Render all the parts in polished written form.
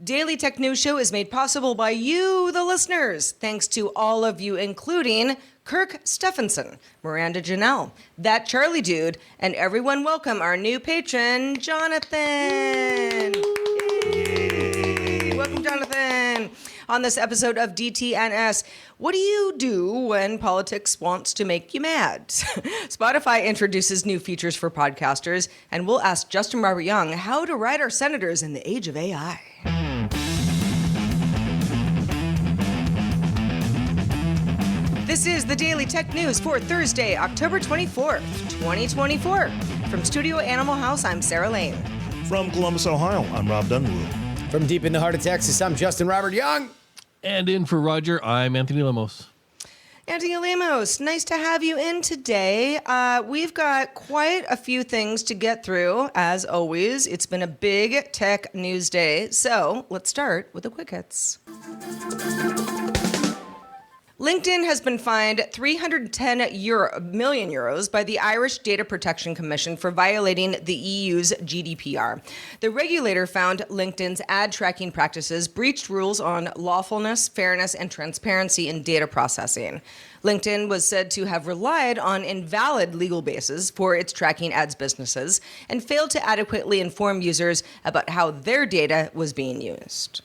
Daily Tech News Show is made possible by you, the listeners. Thanks to all of you, including Kirk Stephenson, Miranda Janelle, That Charlie Dude, and everyone welcome our new patron, Jonathan. Yay. Welcome, Jonathan. On this episode of DTNS, what do you do when politics wants to make you mad? Spotify introduces new features for podcasters, and we'll ask Justin Robert Young how to write our senators in the age of AI. This is the Daily Tech News for Thursday, October 24th, 2024. From Studio Animal House, I'm Sarah Lane. From Columbus, Ohio, I'm Robb Dunewood. From deep in the heart of Texas, I'm Justin Robert Young. And in for Roger, I'm Anthony Lemos. Anthony Lemos, nice to have you in today. We've got quite a few things to get through, as always. It's been a big tech news day, so let's start with the quick hits. LinkedIn has been fined €310 million by the Irish Data Protection Commission for violating the EU's GDPR. The regulator found LinkedIn's ad tracking practices breached rules on lawfulness, fairness, and transparency in data processing. LinkedIn was said to have relied on invalid legal bases for its tracking ads businesses and failed to adequately inform users about how their data was being used.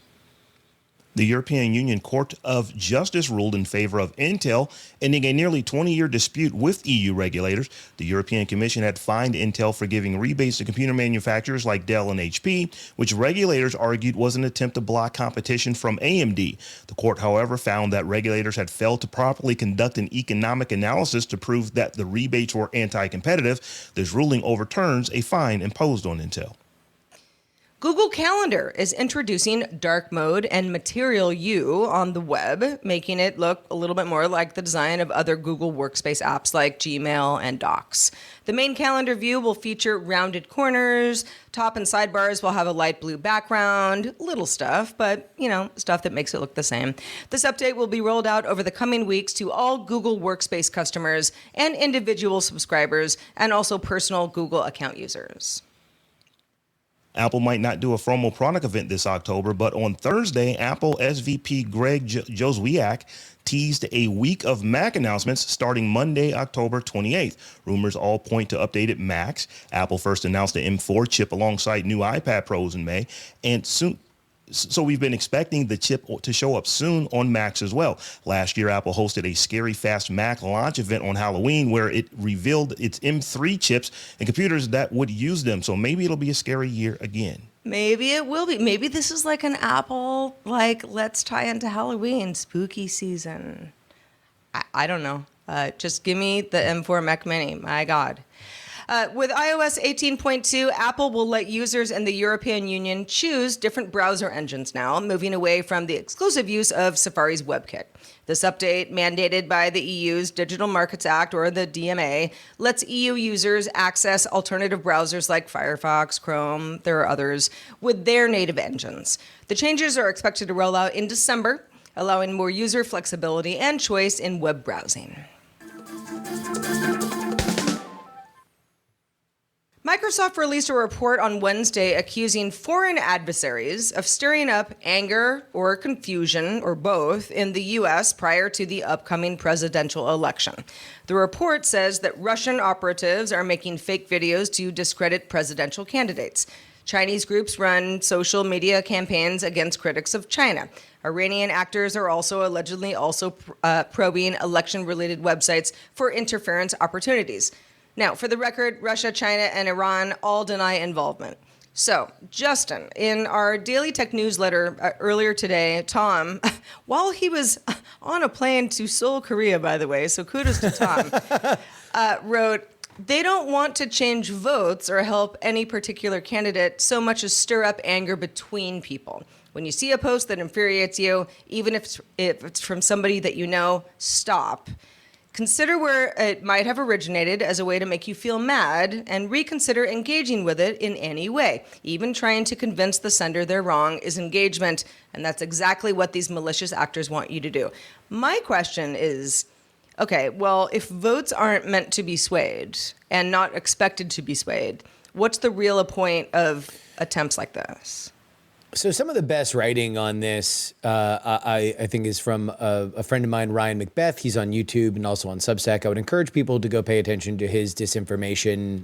The European Union Court of Justice ruled in favor of Intel, ending a nearly 20-year dispute with EU regulators. The European Commission had fined Intel for giving rebates to computer manufacturers like Dell and HP, which regulators argued was an attempt to block competition from AMD. The court, however, found that regulators had failed to properly conduct an economic analysis to prove that the rebates were anti-competitive. This ruling overturns a fine imposed on Intel. Google Calendar is introducing dark mode and Material You on the web, making it look a little bit more like the design of other Google Workspace apps like Gmail and Docs. The main calendar view will feature rounded corners, top and sidebars will have a light blue background, little stuff, but, stuff that makes it look the same. This update will be rolled out over the coming weeks to all Google Workspace customers and individual subscribers, and also personal Google account users. Apple might not do a formal product event this October, but on Thursday, Apple SVP Greg Joswiak teased a week of Mac announcements starting Monday, October 28th. Rumors all point to updated Macs. Apple first announced the M4 chip alongside new iPad Pros in May, and so we've been expecting the chip to show up soon on Macs as well. Last year, Apple hosted a scary fast Mac launch event on Halloween where it revealed its M3 chips and computers that would use them. So maybe it'll be a scary year again. Maybe it will be. Maybe this is like an Apple, let's tie into Halloween, spooky season. I don't know. Just give me the M4 Mac Mini. My God. With iOS 18.2, Apple will let users in the European Union choose different browser engines now, moving away from the exclusive use of Safari's WebKit. This update, mandated by the EU's Digital Markets Act, or the DMA, lets EU users access alternative browsers like Firefox, Chrome, there are others, with their native engines. The changes are expected to roll out in December, allowing more user flexibility and choice in web browsing. Microsoft released a report on Wednesday accusing foreign adversaries of stirring up anger or confusion, or both, in the U.S. prior to the upcoming presidential election. The report says that Russian operatives are making fake videos to discredit presidential candidates. Chinese groups run social media campaigns against critics of China. Iranian actors are also allegedly probing election-related websites for interference opportunities. Now, for the record, Russia, China, and Iran all deny involvement. So, Justin, in our Daily Tech newsletter earlier today, Tom, while he was on a plane to Seoul, Korea, by the way, so kudos to Tom, wrote, "They don't want to change votes or help any particular candidate so much as stir up anger between people. When you see a post that infuriates you, even if it's from somebody that you know, stop. Consider where it might have originated as a way to make you feel mad, and reconsider engaging with it in any way. Even trying to convince the sender they're wrong is engagement, and that's exactly what these malicious actors want you to do." My question is, okay, well, if votes aren't meant to be swayed and not expected to be swayed, what's the real point of attempts like this? So some of the best writing on this, I think, is from a friend of mine, Ryan Macbeth. He's on YouTube and also on Substack. I would encourage people to go pay attention to his disinformation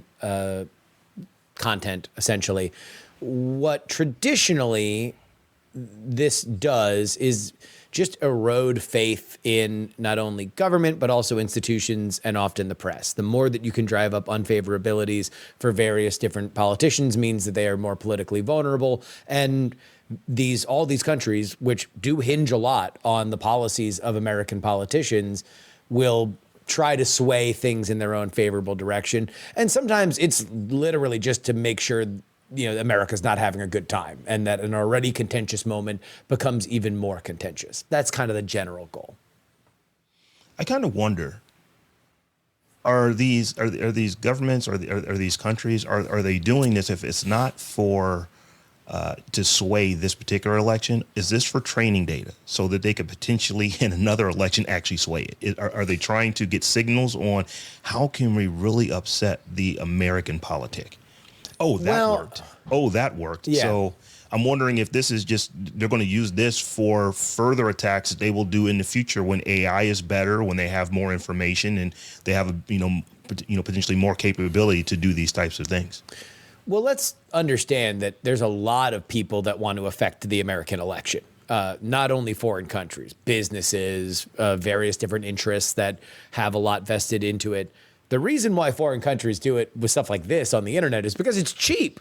content, essentially. What traditionally this does is just erode faith in not only government, but also institutions and often the press. The more that you can drive up unfavorabilities for various different politicians means that they are more politically vulnerable. And all these countries, which do hinge a lot on the policies of American politicians, will try to sway things in their own favorable direction. And sometimes it's literally just to make sure America's not having a good time and that an already contentious moment becomes even more contentious. That's kind of the general goal. I kind of wonder, are these governments, are these countries, are they doing this if it's not for to sway this particular election? Is this for training data so that they could potentially in another election actually sway it? Are they trying to get signals on how can we really upset the American politic? Oh, that worked. Oh, that worked. Yeah. So I'm wondering if this is just, they're going to use this for further attacks that they will do in the future when AI is better, when they have more information and they have, potentially more capability to do these types of things. Well, let's understand that there's a lot of people that want to affect the American election. Not only foreign countries, businesses, various different interests that have a lot vested into it. The reason why foreign countries do it with stuff like this on the internet is because it's cheap.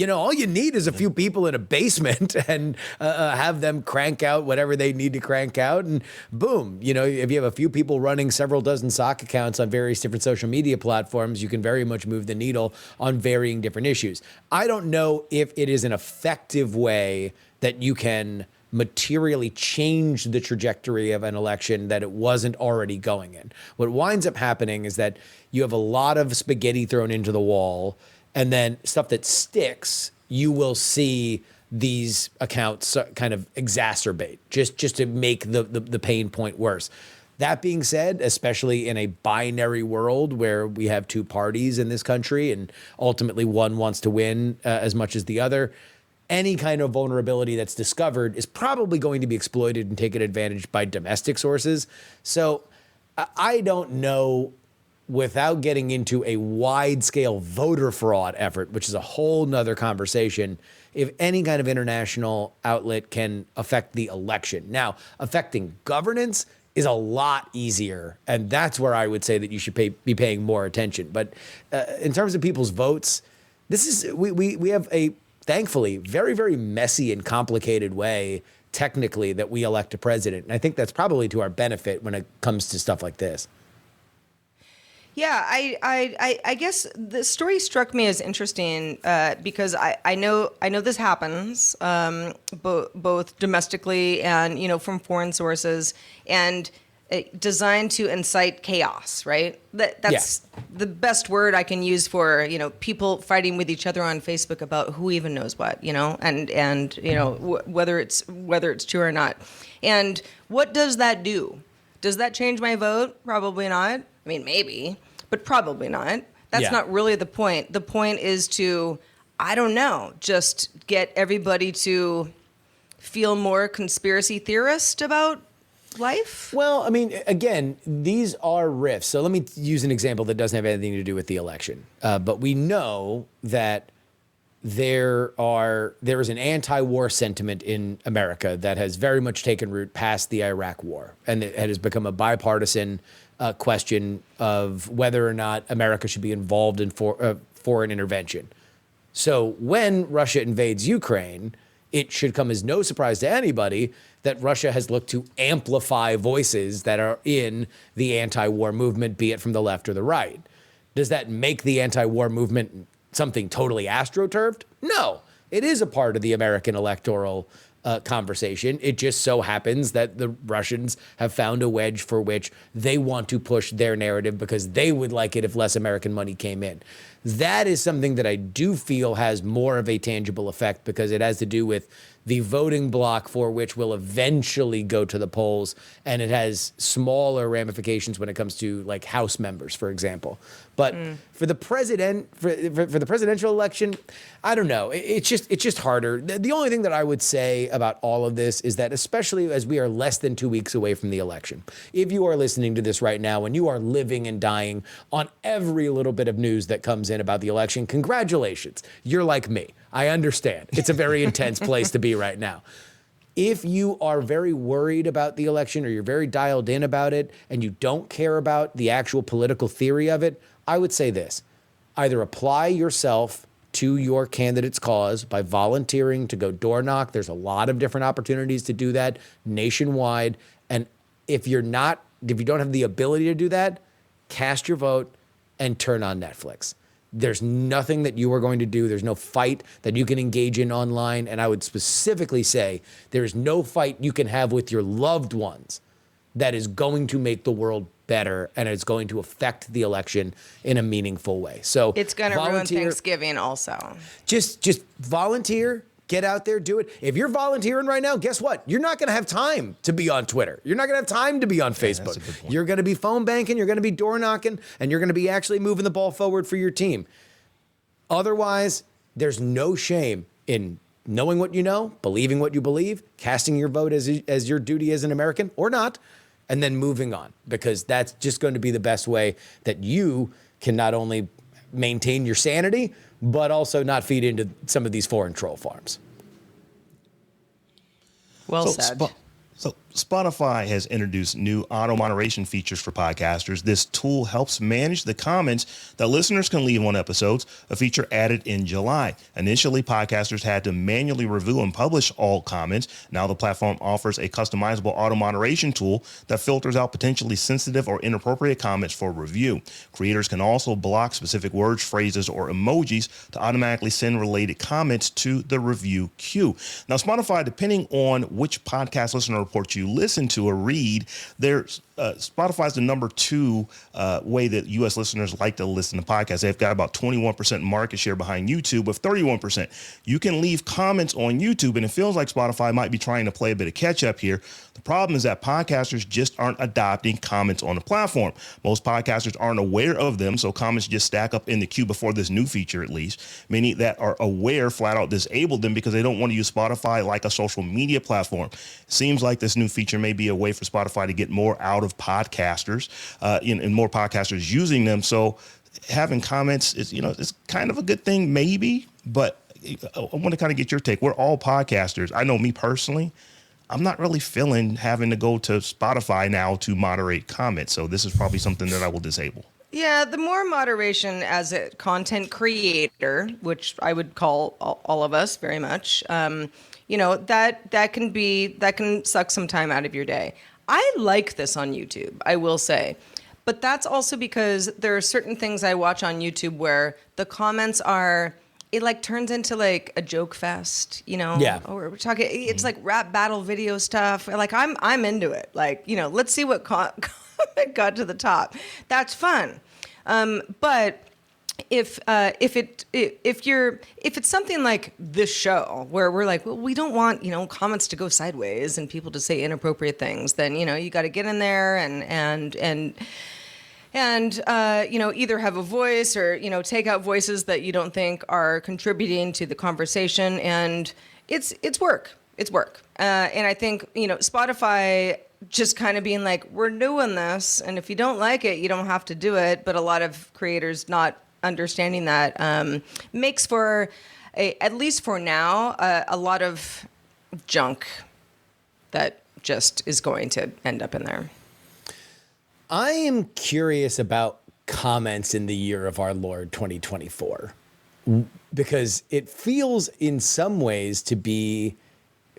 All you need is a few people in a basement and have them crank out whatever they need to crank out. And boom, if you have a few people running several dozen sock accounts on various different social media platforms, you can very much move the needle on varying different issues. I don't know if it is an effective way that you can materially change the trajectory of an election that it wasn't already going in. What winds up happening is that you have a lot of spaghetti thrown into the wall, and then stuff that sticks, you will see these accounts kind of exacerbate just to make the pain point worse. That being said, especially in a binary world where we have two parties in this country and ultimately one wants to win as much as the other, any kind of vulnerability that's discovered is probably going to be exploited and taken advantage by domestic sources. So I don't know, without getting into a wide-scale voter fraud effort, which is a whole nother conversation, if any kind of international outlet can affect the election. Now, affecting governance is a lot easier, and that's where I would say that you should be paying more attention. But in terms of people's votes, we have a, thankfully, very, very messy and complicated way, technically, that we elect a president. And I think that's probably to our benefit when it comes to stuff like this. Yeah, I guess the story struck me as interesting because I know this happens both domestically and from foreign sources, and designed to incite chaos, right? That's the best word I can use for people fighting with each other on Facebook about who even knows what, and whether it's true or not. And what does that do? Does that change my vote? Probably not. I mean, maybe, but probably not. That's not really the point. The point is to, I don't know, just get everybody to feel more conspiracy theorist about life? Well, I mean, again, these are riffs. So let me use an example that doesn't have anything to do with the election. But we know that there is an anti-war sentiment in America that has very much taken root past the Iraq War. And it has become a bipartisan question of whether or not America should be involved in foreign intervention. So when Russia invades Ukraine, it should come as no surprise to anybody that Russia has looked to amplify voices that are in the anti-war movement, be it from the left or the right. Does that make the anti-war movement something totally astroturfed? No, it is a part of the American electoral conversation. It just so happens that the Russians have found a wedge for which they want to push their narrative because they would like it if less American money came in. That is something that I do feel has more of a tangible effect because it has to do with the voting bloc for which will eventually go to the polls, and it has smaller ramifications when it comes to like House members, for example. But for the presidential election, I don't know. It's just harder. The only thing that I would say about all of this is that, especially as we are less than 2 weeks away from the election, if you are listening to this right now and you are living and dying on every little bit of news that comes in about the election, congratulations. You're like me. I understand. It's a very intense place to be right now. If you are very worried about the election or you're very dialed in about it and you don't care about the actual political theory of it, I would say this: either apply yourself to your candidate's cause by volunteering to go door knock. There's a lot of different opportunities to do that nationwide. And if you don't have the ability to do that, cast your vote and turn on Netflix. There's nothing that you are going to do. There's no fight that you can engage in online. And I would specifically say there's no fight you can have with your loved ones that is going to make the world better and it's going to affect the election in a meaningful way. So it's going to ruin Thanksgiving also. Just volunteer, get out there, do it. If you're volunteering right now, guess what? You're not going to have time to be on Twitter. You're not going to have time to be on Facebook. That's a good point. You're going to be phone banking, you're going to be door knocking, and you're going to be actually moving the ball forward for your team. Otherwise, there's no shame in knowing what you know, believing what you believe, casting your vote as your duty as an American or not, and then moving on, because that's just going to be the best way that you can not only maintain your sanity, but also not feed into some of these foreign troll farms. Well said. So Spotify has introduced new auto moderation features for podcasters. This tool helps manage the comments that listeners can leave on episodes, a feature added in July. Initially, podcasters had to manually review and publish all comments. Now the platform offers a customizable auto moderation tool that filters out potentially sensitive or inappropriate comments for review. Creators can also block specific words, phrases, or emojis to automatically send related comments to the review queue. Now, Spotify, depending on which podcast listener report you listen to or read, there's Spotify's the number 2 way that U.S. listeners like to listen to podcasts. They've got about 21% market share behind YouTube with 31%. You can leave comments on YouTube, and it feels like Spotify might be trying to play a bit of catch up here. The problem is that podcasters just aren't adopting comments on the platform. Most podcasters aren't aware of them, so comments just stack up in the queue before this new feature, at least. Many that are aware flat out disabled them because they don't want to use Spotify like a social media platform. Seems like this new feature may be a way for Spotify to get more out of podcasters and more podcasters using them. So having comments is, it's kind of a good thing, maybe, but I want to kind of get your take. We're all podcasters. I know me personally, I'm not really feeling having to go to Spotify now to moderate comments. So this is probably something that I will disable. Yeah, the more moderation as a content creator, which I would call all of us very much, that can suck some time out of your day. I like this on YouTube, I will say. But that's also because there are certain things I watch on YouTube where the comments are, it like turns into like a joke fest, Yeah. Or we're talking, it's like rap battle video stuff. Like I'm into it. Like, let's see what comment got to the top. That's fun. But if it's something like this show where we're like, well, we don't want, comments to go sideways and people to say inappropriate things, then, you got to get in there and either have a voice or, take out voices that you don't think are contributing to the conversation. And it's work. It's work. And I think, Spotify just kind of being like, we're doing this, and if you don't like it, you don't have to do it. But a lot of creators not understanding that makes for, at least for now, a lot of junk that just is going to end up in there. I am curious about comments in the year of our Lord 2024, because it feels in some ways to be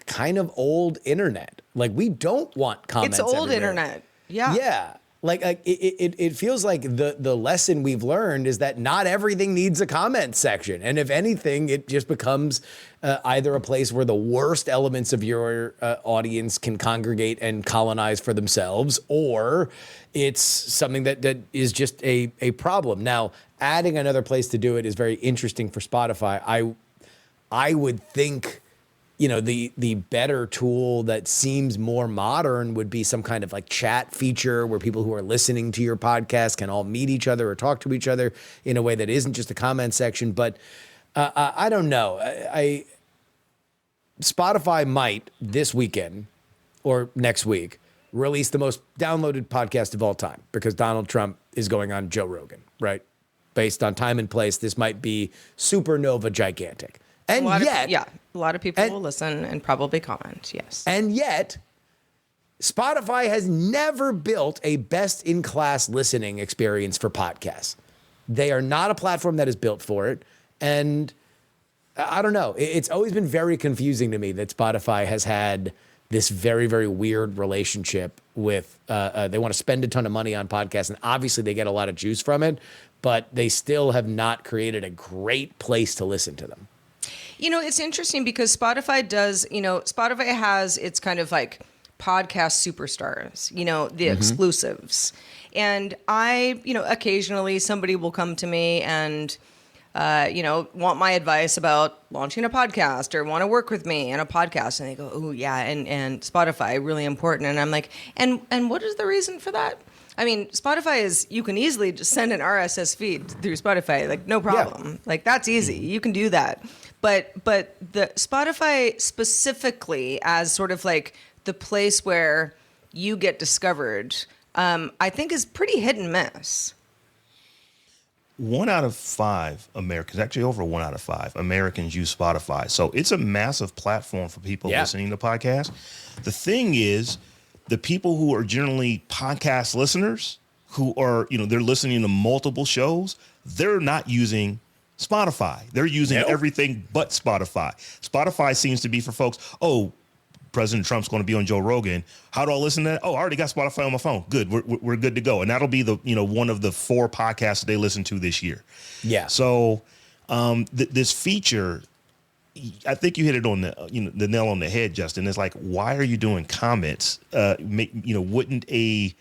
kind of old internet. Like, we don't want comments. It's old everywhere. internet. Yeah. Yeah. Like it feels like the lesson we've learned is that not everything needs a comment section. And if anything, it just becomes either a place where the worst elements of your audience can congregate and colonize for themselves, or it's something that is just a problem. Now, adding another place to do it is very interesting for Spotify. I would think the better tool that seems more modern would be some kind of like chat feature where people who are listening to your podcast can all meet each other or talk to each other in a way that isn't just a comment section. But I don't know. Spotify might this weekend or next week release the most downloaded podcast of all time because Donald Trump is going on Joe Rogan, right? Based on time and place, this might be supernova gigantic. And yet, a lot of people will listen and probably comment. Yes. And yet, Spotify has never built a best-in-class listening experience for podcasts. They are not a platform that is built for it. And I don't know. It's always been very confusing to me that Spotify has had this very, very weird relationship with, they want to spend a ton of money on podcasts, and obviously they get a lot of juice from it, but they still have not created a great place to listen to them. It's interesting because Spotify has its kind of like podcast superstars, the exclusives. And occasionally somebody will come to me and, want my advice about launching a podcast or want to work with me in a podcast. And they go, oh, yeah, and Spotify, really important. And I'm like, and what is the reason for that? I mean, Spotify you can easily just send an RSS feed through Spotify, like no problem. Yeah. Like that's easy. You can do that. But the Spotify specifically as sort of like the place where you get discovered, I think is pretty hit and miss. 1 out of 5 Americans, actually over 1 out of 5 Americans use Spotify. So it's a massive platform for people listening to podcasts. The thing is, the people who are generally podcast listeners who are, they're listening to multiple shows, they're not using Spotify. They're using everything but Spotify. Spotify seems to be for folks, President Trump's going to be on Joe Rogan. How do I listen to that? I already got Spotify on my phone. Good. We're good to go. And that'll be the, one of the 4 podcasts they listen to this year. Yeah. So this feature, I think you hit it on the nail on the head, Justin. It's like, why are you doing comments? Wouldn't a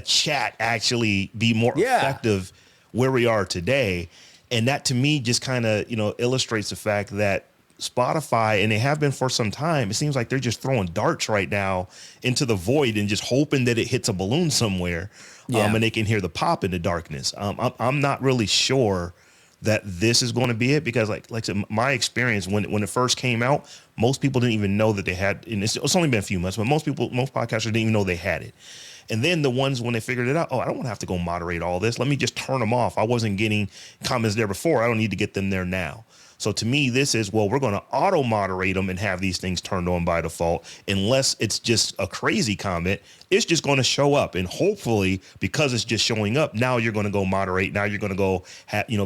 chat actually be more effective where we are today? And that to me just kind of, illustrates the fact that Spotify, and they have been for some time, it seems like they're just throwing darts right now into the void and just hoping that it hits a balloon somewhere and they can hear the pop in the darkness. I'm not really sure that this is going to be it because like I said, my experience when it first came out, most people didn't even know that they had, and it's only been a few months, but most podcasters didn't even know they had it. And then the ones when they figured it out, I don't want to have to go moderate all this. Let me just turn them off. I wasn't getting comments there before. I don't need to get them there now. So to me, this is, we're going to auto moderate them and have these things turned on by default. Unless it's just a crazy comment, it's just going to show up. And hopefully, because it's just showing up, now you're going to go moderate. Now you're going to go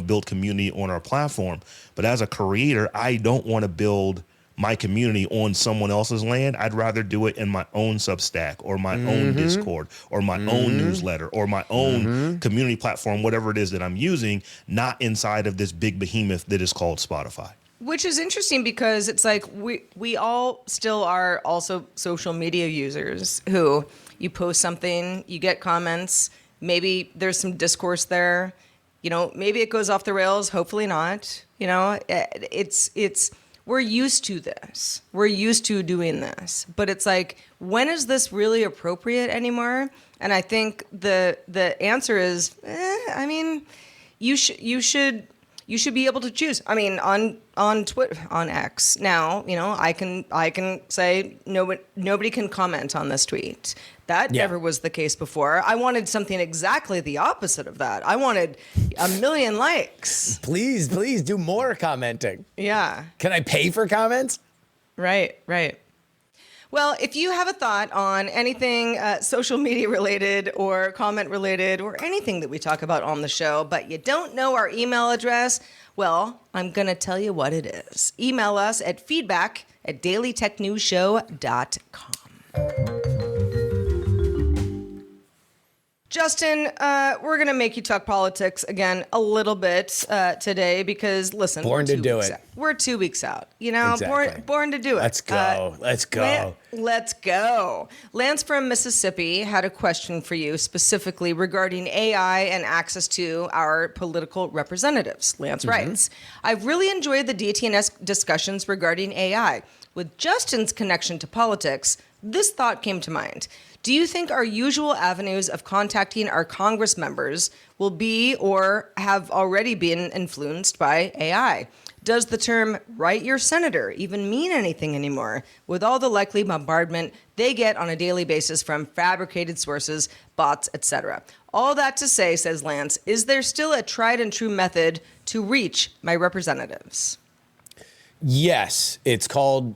build community on our platform. But as a creator, I don't want to build my community on someone else's land. I'd rather do it in my own Substack or my own Discord or my own newsletter or my own community platform, whatever it is that I'm using, not inside of this big behemoth that is called Spotify. Which is interesting because it's like we all still are also social media users who you post something, you get comments, maybe there's some discourse there, maybe it goes off the rails, hopefully not. It's we're used to this. We're used to doing this. But it's like, when is this really appropriate anymore? And I think the answer is, you should be able to choose. I mean, on Twitter, on X now, I can say nobody can comment on this tweet. That never was the case before. I wanted something exactly the opposite of that. I wanted 1 million likes. Please do more commenting. Yeah. Can I pay for comments? Right. Well, if you have a thought on anything social media related or comment related or anything that we talk about on the show, but you don't know our email address, well, I'm going to tell you what it is. Email us at feedback@dailytechnewsshow.com. Justin, we're going to make you talk politics again a little bit today because, listen, Born to do it. We're 2 weeks out, Exactly. born to do it. Let's go. Let's go. Let's go. Lance from Mississippi had a question for you specifically regarding AI and access to our political representatives. Lance writes, I've really enjoyed the DTNS discussions regarding AI. With Justin's connection to politics, this thought came to mind. Do you think our usual avenues of contacting our Congress members will be or have already been influenced by AI? Does the term write your senator even mean anything anymore, with all the likely bombardment they get on a daily basis from fabricated sources, bots, etc.? All that to say, says Lance, is there still a tried and true method to reach my representatives? Yes, it's called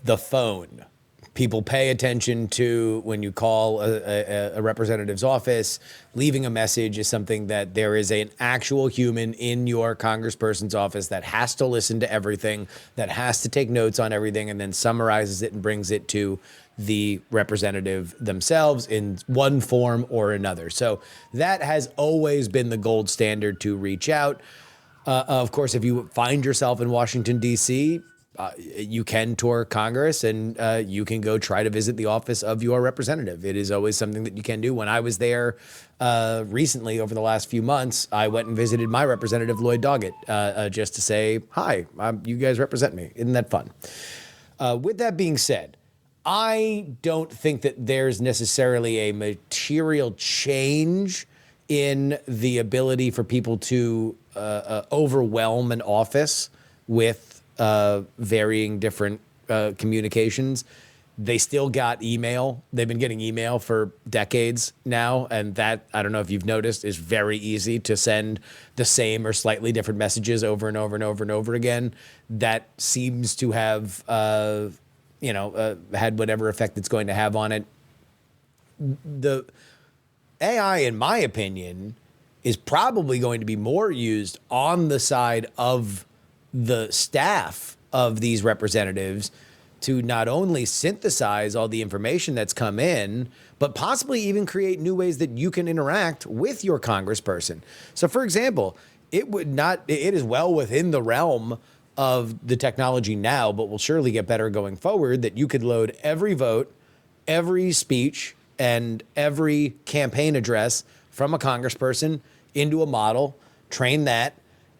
the phone. People pay attention to when you call a representative's office. Leaving a message is something that there is an actual human in your congressperson's office that has to listen to everything, that has to take notes on everything, and then summarizes it and brings it to the representative themselves in one form or another. So that has always been the gold standard to reach out. Of course, if you find yourself in Washington, D.C., you can tour Congress and you can go try to visit the office of your representative. It is always something that you can do. When I was there recently, over the last few months, I went and visited my representative, Lloyd Doggett, just to say, hi, you guys represent me. Isn't that fun? With that being said, I don't think that there's necessarily a material change in the ability for people to overwhelm an office with varying different communications. They still got email. They've been getting email for decades now. And that, I don't know if you've noticed, is very easy to send the same or slightly different messages over and over and over and over again. That seems to have, had whatever effect it's going to have on it. The AI, in my opinion, is probably going to be more used on the side of the staff of these representatives to not only synthesize all the information that's come in, but possibly even create new ways that you can interact with your congressperson. So, for example, it is well within the realm of the technology now, but will surely get better going forward, that you could load every vote, every speech, and every campaign address from a congressperson into a model, train that,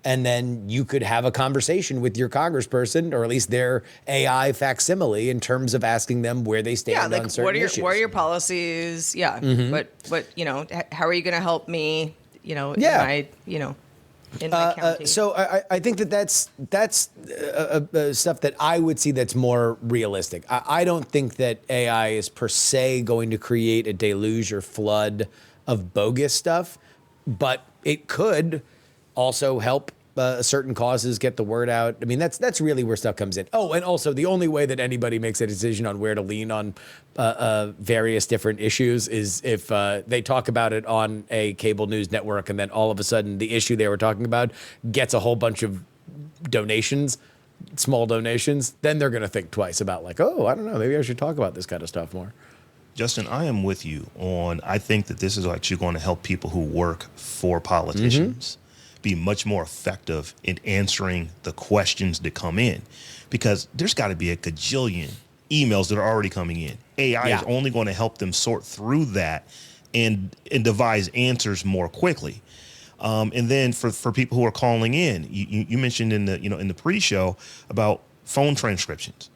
and then you could have a conversation with your congressperson, or at least their AI facsimile, in terms of asking them where they stand on certain issues. What are your policies? Yeah. How are you going to help me, in my county? So I think that's stuff that I would see that's more realistic. I don't think that AI is per se going to create a deluge or flood of bogus stuff, but it could also help certain causes get the word out. I mean, that's really where stuff comes in. Oh, and also the only way that anybody makes a decision on where to lean on various different issues is if they talk about it on a cable news network, and then all of a sudden the issue they were talking about gets a whole bunch of donations, small donations. Then they're going to think twice about, like, oh, I don't know, maybe I should talk about this kind of stuff more. Justin, I am with you on, I think that this is actually going to help people who work for politicians be much more effective in answering the questions that come in, because there's got to be a gajillion emails that are already coming in. AI is only going to help them sort through that and devise answers more quickly. And then for people who are calling in, you mentioned in the pre-show about phone transcriptions.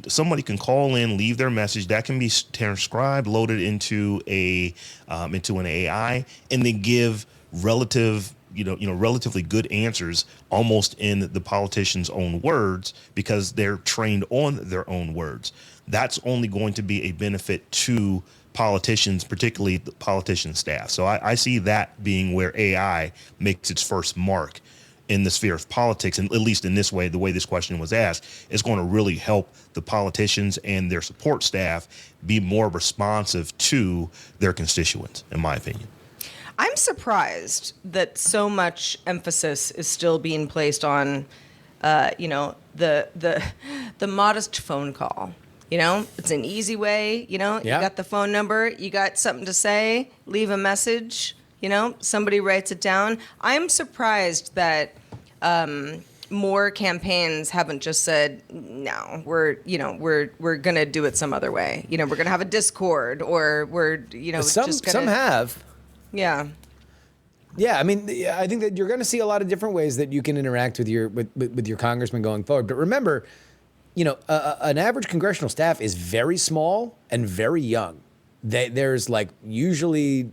Somebody can call in, leave their message, that can be transcribed, loaded into an AI, and then give relatively good answers almost in the politician's own words, because they're trained on their own words. That's only going to be a benefit to politicians, particularly the politician staff. So I see that being where AI makes its first mark in the sphere of politics, and at least in this way, the way this question was asked, is going to really help the politicians and their support staff be more responsive to their constituents, in my opinion. I'm surprised that so much emphasis is still being placed on, the modest phone call. It's an easy way. You got the phone number, you got something to say, leave a message. Somebody writes it down. I'm surprised that more campaigns haven't just said, no, we're gonna do it some other way. We're gonna have a Discord, or we're some have. Yeah. Yeah, I mean, I think that you're going to see a lot of different ways that you can interact with your congressman going forward. But remember, an average congressional staff is very small and very young. There's like usually,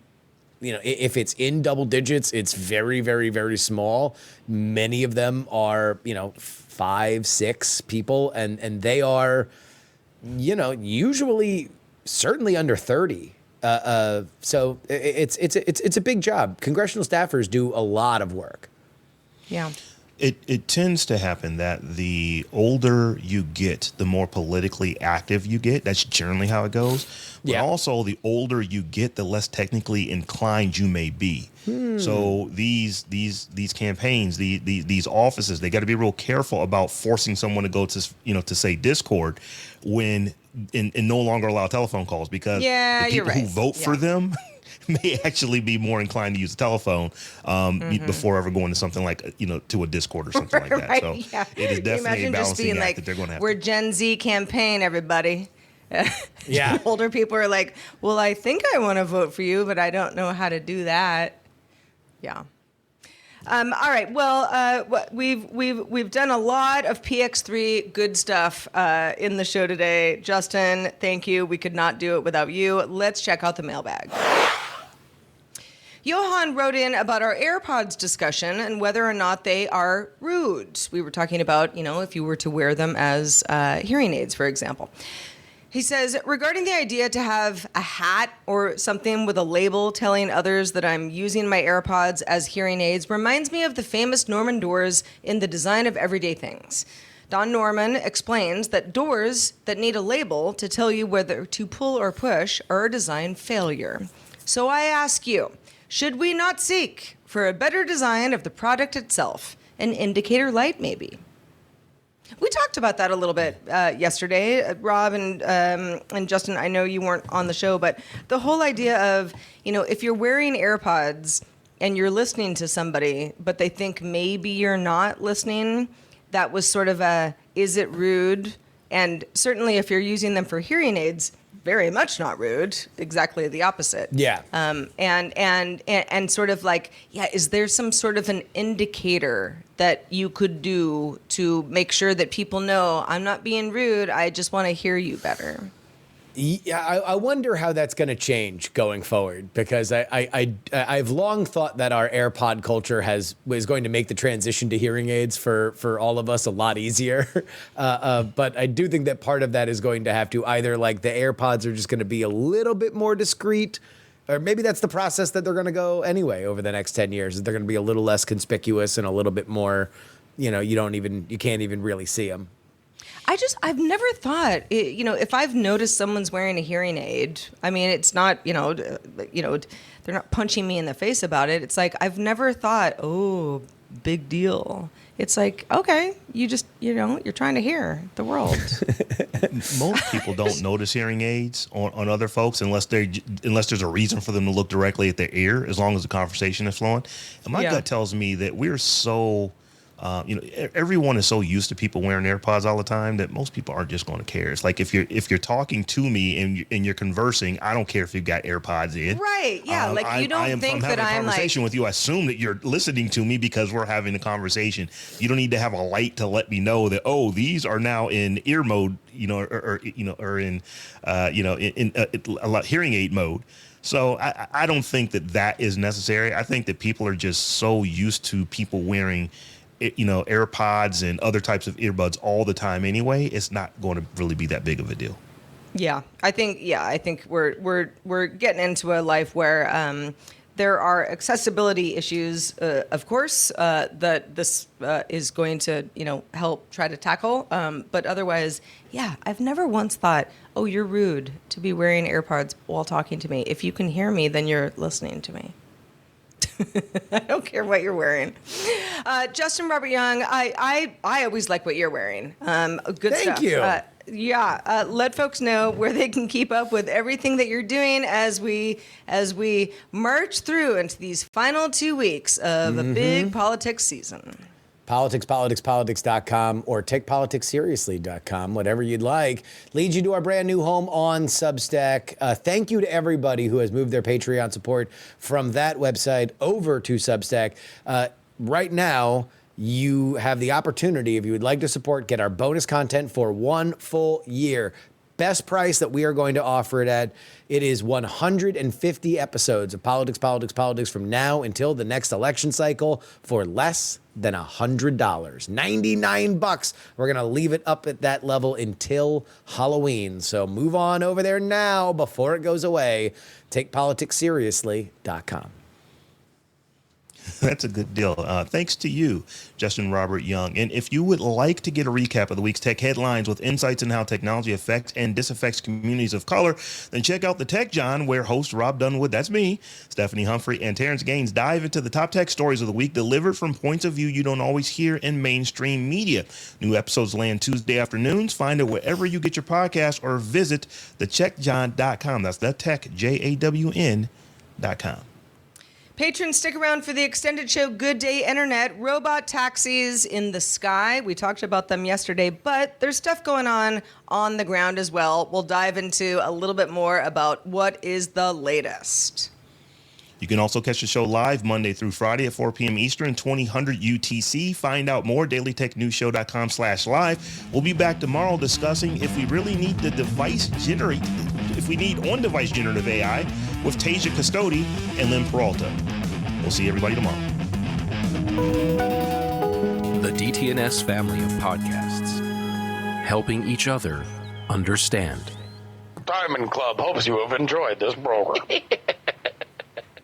if it's in double digits, it's very, very, very small. Many of them are, 5, 6 people, and they are, usually certainly under 30. So it's a big job. Congressional staffers do a lot of work. Yeah. It tends to happen that the older you get, the more politically active you get. That's generally how it goes. But also, the older you get, the less technically inclined you may be. So these campaigns, these offices, they got to be real careful about forcing someone to go to say Discord when and no longer allow telephone calls, because the people who vote for them may actually be more inclined to use the telephone before ever going to something like, to a Discord or something like that. So it is definitely a balancing act that they're going to have. We're Gen Z campaign, everybody. Yeah. Older people are like, well, I think I want to vote for you, but I don't know how to do that. Yeah. All right. Well, we've done a lot of PX3 good stuff in the show today. Justin, thank you. We could not do it without you. Let's check out the mailbag. Johan wrote in about our AirPods discussion and whether or not they are rude. We were talking about, if you were to wear them as hearing aids, for example. He says, regarding the idea to have a hat or something with a label telling others that I'm using my AirPods as hearing aids reminds me of the famous Norman doors in The Design of Everyday Things. Don Norman explains that doors that need a label to tell you whether to pull or push are a design failure. So I ask you, should we not seek for a better design of the product itself? An indicator light, maybe? We talked about that a little bit yesterday, Rob and Justin. I know you weren't on the show, but the whole idea of, if you're wearing AirPods and you're listening to somebody, but they think maybe you're not listening, that was sort of is it rude? And certainly if you're using them for hearing aids, very much not rude, exactly the opposite. Yeah. And sort of like, is there some sort of an indicator that you could do to make sure that people know I'm not being rude, I just want to hear you better? Yeah, I wonder how that's going to change going forward, because I've long thought that our AirPod culture was going to make the transition to hearing aids for all of us a lot easier. But I do think that part of that is going to have to either, like, the AirPods are just going to be a little bit more discreet, or maybe that's the process that they're going to go anyway over the next 10 years. They're going to be a little less conspicuous and a little bit more, you can't even really see them. I've never thought, if I've noticed someone's wearing a hearing aid, I mean, it's not, they're not punching me in the face about it. It's like, I've never thought, oh, big deal. It's like, okay, you just, you're trying to hear the world. Most people don't notice hearing aids on other folks unless there's a reason for them to look directly at their ear, as long as the conversation is flowing. And my gut tells me that we're so... everyone is so used to people wearing AirPods all the time that most people aren't just going to care. It's like if you're talking to me and you're conversing, I don't care if you've got AirPods in. Right? Yeah. You don't think that I'm like... I'm having a conversation with you. I assume that you're listening to me because we're having a conversation. You don't need to have a light to let me know that, oh, these are now in ear mode, or in hearing aid mode. So I don't think that is necessary. I think that people are just so used to people wearing AirPods and other types of earbuds all the time anyway. It's not going to really be that big of a deal. Yeah, I think we're getting into a life where there are accessibility issues, of course, that this is going to help try to tackle. But otherwise, I've never once thought, oh, you're rude to be wearing AirPods while talking to me. If you can hear me, then you're listening to me. I don't care what you're wearing. Justin Robert Young, I always like what you're wearing. Good stuff. Thank you. Let folks know where they can keep up with everything that you're doing as we march through into these final 2 weeks of a big politics season. Politics.com or takepoliticsseriously.com, whatever you'd like, leads you to our brand new home on Substack. Thank you to everybody who has moved their Patreon support from that website over to Substack. Right now, you have the opportunity, if you would like to support, get our bonus content for 1 full year. Best price that we are going to offer it at. It is 150 episodes of politics from now until the next election cycle for less than $100. $99. We're going to leave it up at that level until Halloween. So move on over there now before it goes away. TakePoliticsSeriously.com. That's a good deal. Thanks to you, Justin Robert Young. And if you would like to get a recap of the week's tech headlines with insights on how technology affects and disaffects communities of color, then check out the Tech John, where host Robb Dunewood, that's me, Stephanie Humphrey, and Terrence Gaines dive into the top tech stories of the week delivered from points of view you don't always hear in mainstream media. New episodes land Tuesday afternoons. Find it wherever you get your podcast or visit thetechjawn.com. That's the tech, JAWN.com. Patrons, stick around for the extended show Good Day Internet. Robot taxis in the sky. We talked about them yesterday, but there's stuff going on the ground as well. We'll dive into a little bit more about what is the latest. You can also catch the show live Monday through Friday at 4 p.m. Eastern, 2000 UTC. Find out more, dailytechnewsshow.com/live. We'll be back tomorrow discussing if we really need the if we need on-device generative AI with Tasia Custody and Lynn Peralta. We'll see everybody tomorrow. The DTNS family of podcasts, helping each other understand. Diamond Club hopes you have enjoyed this program.